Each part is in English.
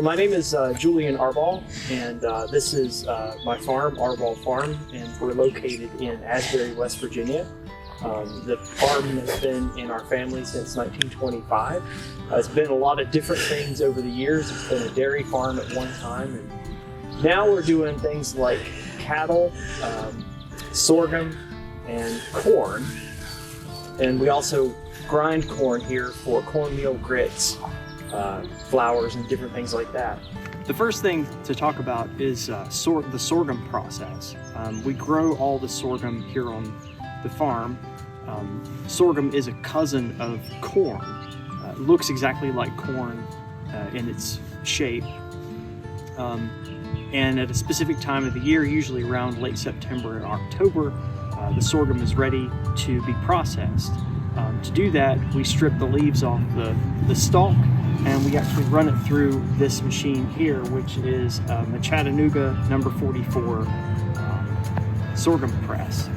Well, my name is Julian Arbaugh, and this is my farm, Arbaugh Farm, and we're located in Asbury, West Virginia. The farm has been in our family since 1925. It's been a lot of different things over the years. It's been a dairy farm at one time, and now we're doing things like cattle, sorghum, and corn. And we also grind corn here for cornmeal grits, flours, and different things like that. The first thing to talk about is the sorghum process. We grow all the sorghum here on the farm. Sorghum is a cousin of corn. It looks exactly like corn in its shape. And at a specific time of the year, usually around late September and October, the sorghum is ready to be processed. To do that, we strip the leaves off the stalk, and we actually run it through this machine here, which is a Chattanooga number 44 sorghum press.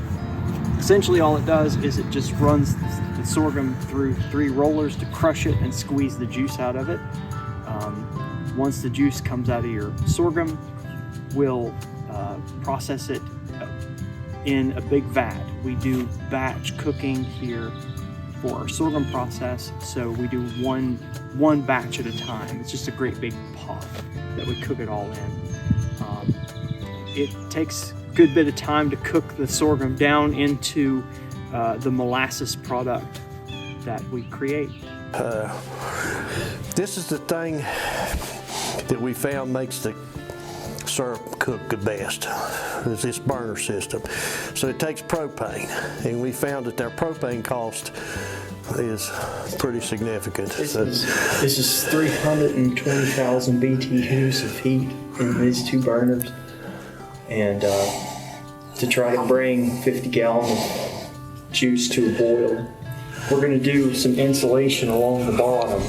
Essentially all it does is it just runs the sorghum through 3 rollers to crush it and squeeze the juice out of it. Once the juice comes out of your sorghum, we'll process it in a big vat. We do batch cooking here for our sorghum process, so we do one batch at a time. It's just a great big pot that we cook it all in. It takes a good bit of time to cook the sorghum down into the molasses product that we create. This is the thing that we found makes the syrup cook the best, is this burner system. So it takes propane, and we found that their propane cost is pretty significant. This is 320,000 BTUs of heat in these 2 burners, and to try to bring 50 gallons of juice to a boil, we're going to do some insulation along the bottom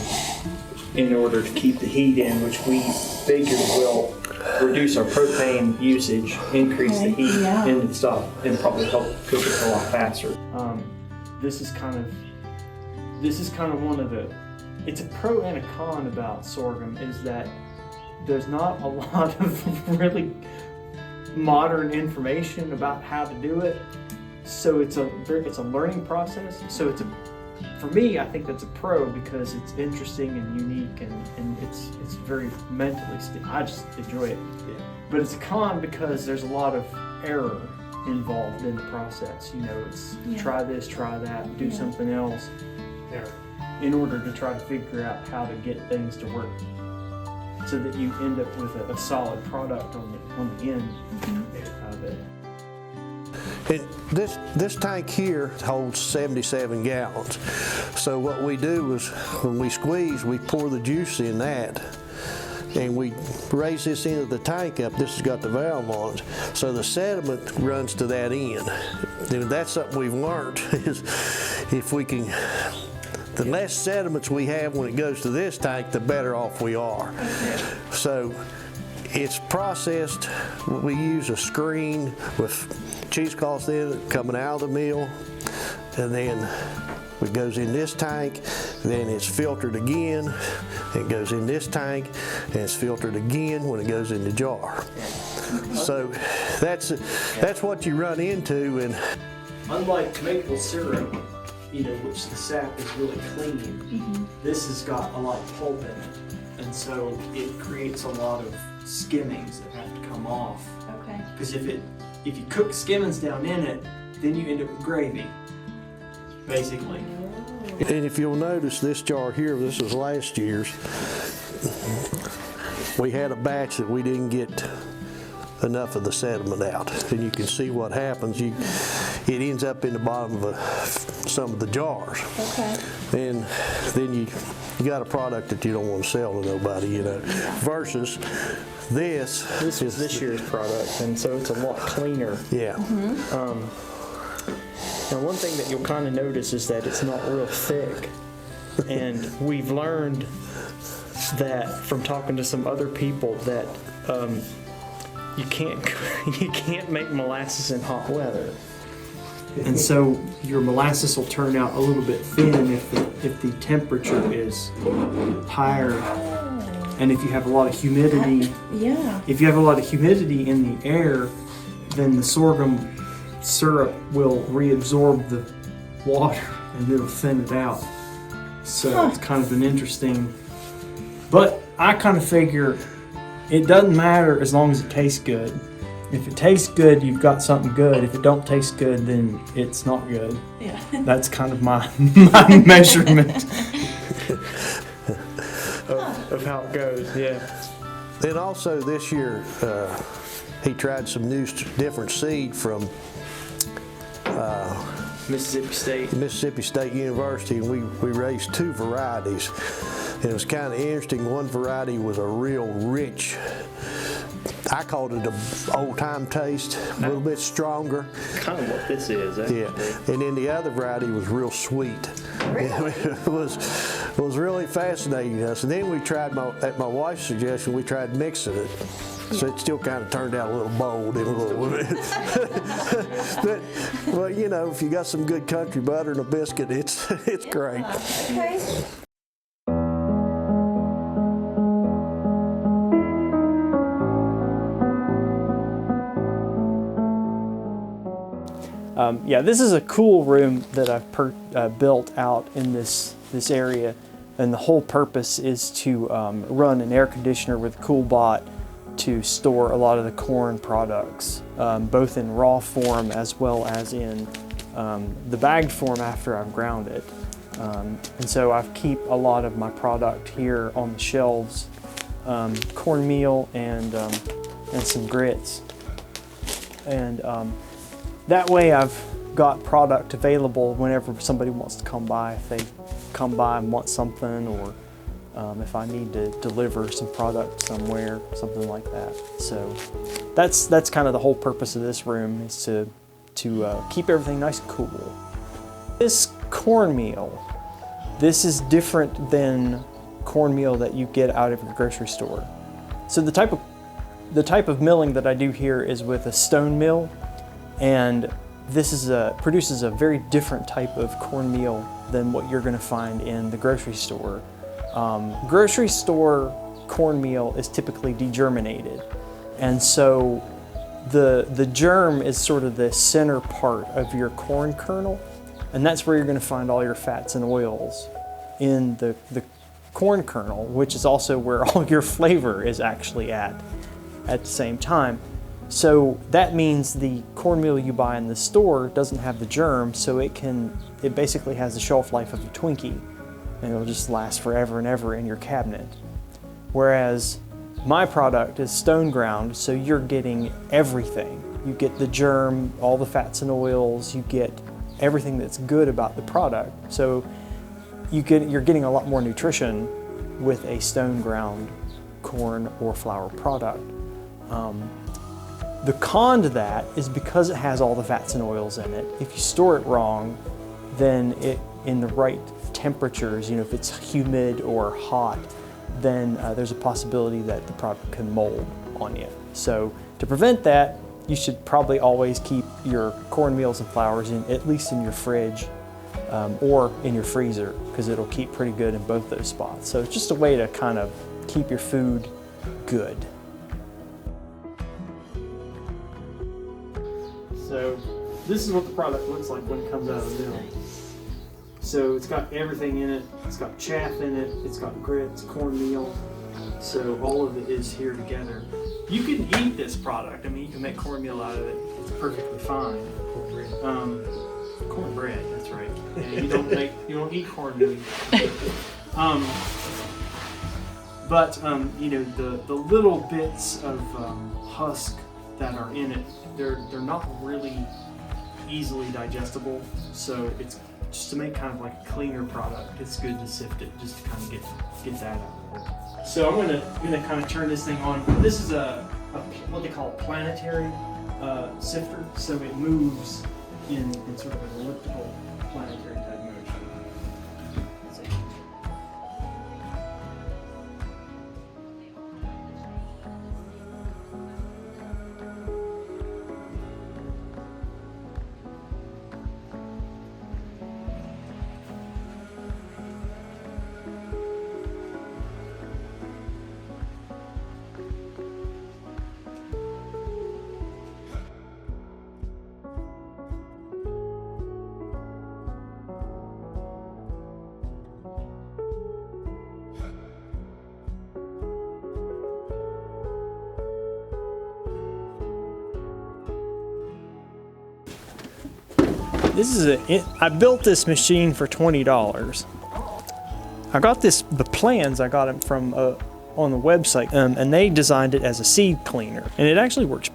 in order to keep the heat in, which we figure will reduce our propane usage, increase the heat in the stuff, and probably help cook it a lot faster. This is kind of one of the, it's a pro and a con about sorghum, is that there's not a lot of really modern information about how to do it. So it's a learning process. So for me, I think that's a pro because it's interesting and unique, and it's very mentally I just enjoy it. Yeah. But it's a con because there's a lot of error involved in the process. You know, it's try this, try that, do something else, in order to try to figure out how to get things to work, so that you end up with a solid product on the end of it. And this tank here holds 77 gallons. So what we do is when we squeeze, we pour the juice in that, and we raise this end of the tank up. This has got the valve on it, so the sediment runs to that end. And that's something we've learned, is if we can, the less sediments we have when it goes to this tank, the better off we are. So it's processed. We use a screen with cheesecloth in it coming out of the mill, and then it goes in this tank, then it's filtered again, it goes in this tank, and it's filtered again when it goes in the jar. So that's what you run into. And unlike maple syrup, which the sap is really clean, this has got a lot of pulp in it, and so it creates a lot of skimmings that have to come off. Okay. Because if you cook skimmings down in it, then you end up with gravy, basically. And if you'll notice this jar here, this was last year's, we had a batch that we didn't get enough of the sediment out. And you can see what happens. It ends up in the bottom of some of the jars. Okay. And then you got a product that you don't want to sell to nobody, versus this is this year's product, and so it's a lot cleaner. Yeah. Now, one thing that you'll kind of notice is that it's not real thick, and we've learned that from talking to some other people that you can't make molasses in hot weather. And so your molasses will turn out a little bit thin if the temperature is higher And if you have a lot of humidity, Yeah. if you have a lot of humidity in the air, then the sorghum syrup will reabsorb the water and it'll thin it out. So it's kind of an interesting, but I kind of figure it doesn't matter as long as it tastes good. If it tastes good, you've got something good. If it don't taste good, then it's not good. Yeah. That's kind of my measurement of how it goes. Yeah. Then also this year, he tried some new, different seed from Mississippi State University, and we raised 2 varieties. And it was kind of interesting. One variety was a real rich, I called it an old-time taste, a little bit stronger. Kind of what this is, actually. Yeah, and then the other variety was real sweet. Really? It was really fascinating to us. And then we tried, at my wife's suggestion, we tried mixing it. So it still kind of turned out a little bold and a little bit. But you know, if you got some good country butter and a biscuit, it's great. Okay. Yeah, this is a cool room that I've built out in this area, and the whole purpose is to run an air conditioner with a cool bot to store a lot of the corn products, both in raw form as well as in the bagged form after I've ground it. And so I keep a lot of my product here on the shelves, cornmeal and some grits. And that way I've got product available whenever somebody wants to come by, if they come by and want something, or if I need to deliver some product somewhere, something like that. So that's kind of the whole purpose of this room, is to keep everything nice and cool. This cornmeal, this is different than cornmeal that you get out of your grocery store. So the type of milling that I do here is with a stone mill, and this produces a very different type of cornmeal than what you're going to find in the grocery store. Grocery store cornmeal is typically degerminated, and so the germ is sort of the center part of your corn kernel, and that's where you're going to find all your fats and oils in the corn kernel, which is also where all your flavor is actually at the same time. So that means the cornmeal you buy in the store doesn't have the germ, so it basically has the shelf life of a Twinkie, and it'll just last forever and ever in your cabinet. Whereas my product is stone ground, so you're getting everything. You get the germ, all the fats and oils, you get everything that's good about the product. So you're getting a lot more nutrition with a stone ground corn or flour product. The con to that is because it has all the fats and oils in it, if you store it wrong, then in the right temperatures, if it's humid or hot, then there's a possibility that the product can mold on you. So to prevent that, you should probably always keep your cornmeals and flours at least in your fridge or in your freezer, because it'll keep pretty good in both those spots. So it's just a way to kind of keep your food good. So this is what the product looks like when it comes out of the mill. So it's got everything in it. It's got chaff in it. It's got grits, cornmeal. So all of it is here together. You can eat this product. I mean, you can make cornmeal out of it. It's perfectly fine. Cornbread, that's right. Yeah, you don't eat cornmeal. But the little bits of husk that are in it, they're not really easily digestible. So it's just to make kind of like a cleaner product. It's good to sift it just to kind of get that out of it. So I'm gonna kind of turn this thing on. This is a what they call a planetary sifter. So it moves in sort of an elliptical planetary type motion. I built this machine for $20. I got the plans, I got them from on the website, and they designed it as a seed cleaner, and it actually works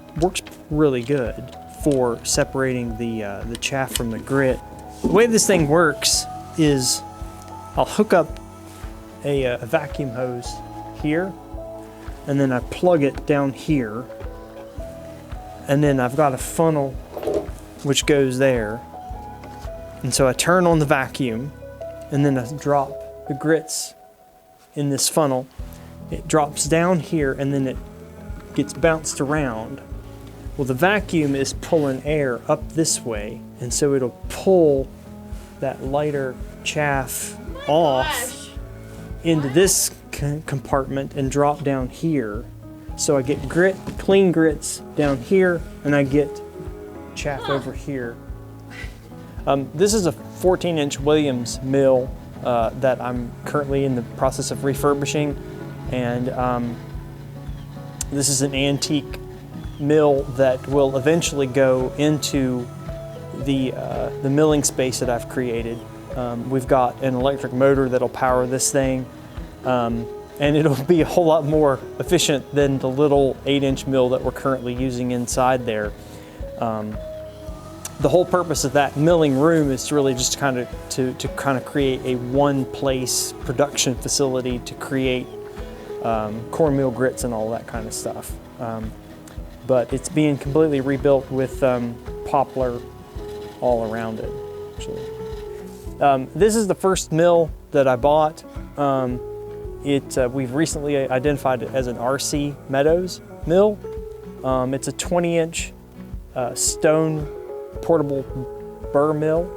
really good for separating the chaff from the grit. The way this thing works is I'll hook up a vacuum hose here, and then I plug it down here, and then I've got a funnel which goes there, and so I turn on the vacuum, and then I drop the grits in this funnel. It drops down here, and then it gets bounced around. Well, the vacuum is pulling air up this way, and so it'll pull that lighter chaff off into this compartment and drop down here. So I get clean grits down here, and I get chaff over here. This is a 14-inch Williams mill that I'm currently in the process of refurbishing, and this is an antique mill that will eventually go into the milling space that I've created. We've got an electric motor that'll power this thing, and it'll be a whole lot more efficient than the little 8-inch mill that we're currently using inside there. The whole purpose of that milling room is to really just kind of create a one-place production facility to create cornmeal grits and all that kind of stuff. But it's being completely rebuilt with poplar all around it, actually. This is the first mill that I bought. We've recently identified it as an RC Meadows mill. It's a 20-inch stone portable burr mill.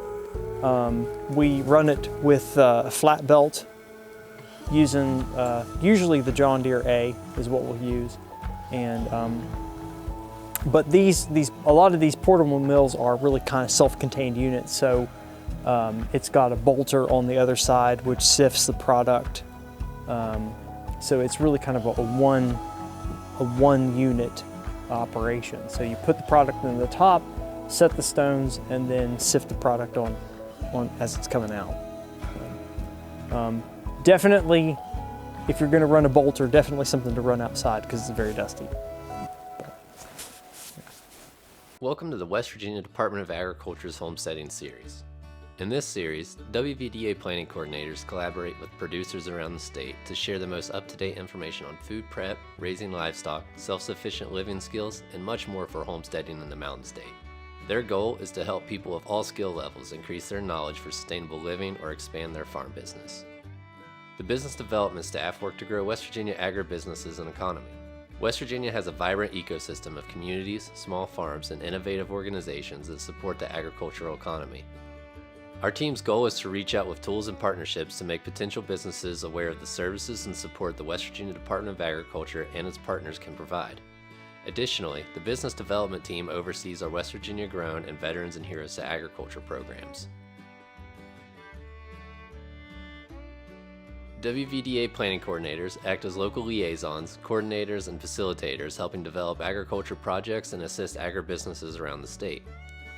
We run it with a flat belt using usually the John Deere A is what we'll use. And but a lot of these portable mills are really kind of self-contained units. So it's got a bolter on the other side which sifts the product. So it's really kind of a one unit operation. So you put the product in the top, set the stones, and then sift the product on as it's coming out. Definitely, if you're going to run a bolter, definitely something to run outside because it's very dusty. Welcome to the West Virginia Department of Agriculture's Homesteading series. In this series, WVDA planning coordinators collaborate with producers around the state to share the most up-to-date information on food prep, raising livestock, self-sufficient living skills, and much more for homesteading in the Mountain State. Their goal is to help people of all skill levels increase their knowledge for sustainable living or expand their farm business. The business development staff work to grow West Virginia agribusinesses and economy. West Virginia has a vibrant ecosystem of communities, small farms, and innovative organizations that support the agricultural economy. Our team's goal is to reach out with tools and partnerships to make potential businesses aware of the services and support the West Virginia Department of Agriculture and its partners can provide. Additionally, the business development team oversees our West Virginia Grown and Veterans and Heroes to Agriculture programs. WVDA planning coordinators act as local liaisons, coordinators, and facilitators helping develop agriculture projects and assist agribusinesses around the state.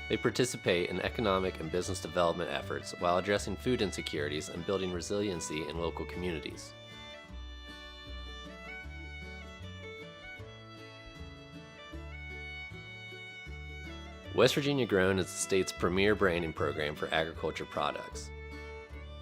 They participate in economic and business development efforts while addressing food insecurities and building resiliency in local communities. West Virginia Grown is the state's premier branding program for agriculture products.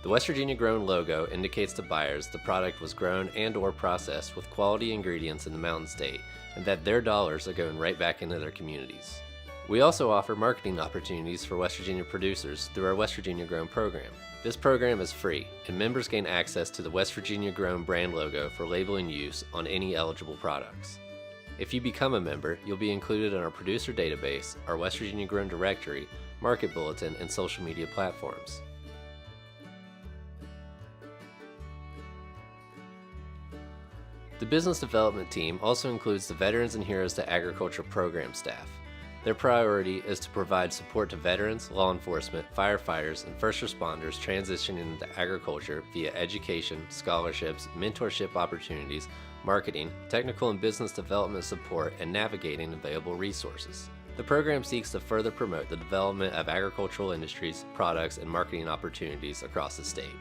The West Virginia Grown logo indicates to buyers the product was grown and/or processed with quality ingredients in the Mountain State and that their dollars are going right back into their communities. We also offer marketing opportunities for West Virginia producers through our West Virginia Grown program. This program is free, and members gain access to the West Virginia Grown brand logo for labeling use on any eligible products. If you become a member, you'll be included in our producer database, our West Virginia Grown directory, market bulletin, and social media platforms. The business development team also includes the Veterans and Heroes to Agriculture program staff. Their priority is to provide support to veterans, law enforcement, firefighters, and first responders transitioning into agriculture via education, scholarships, mentorship opportunities, marketing, technical and business development support, and navigating available resources. The program seeks to further promote the development of agricultural industries, products, and marketing opportunities across the state.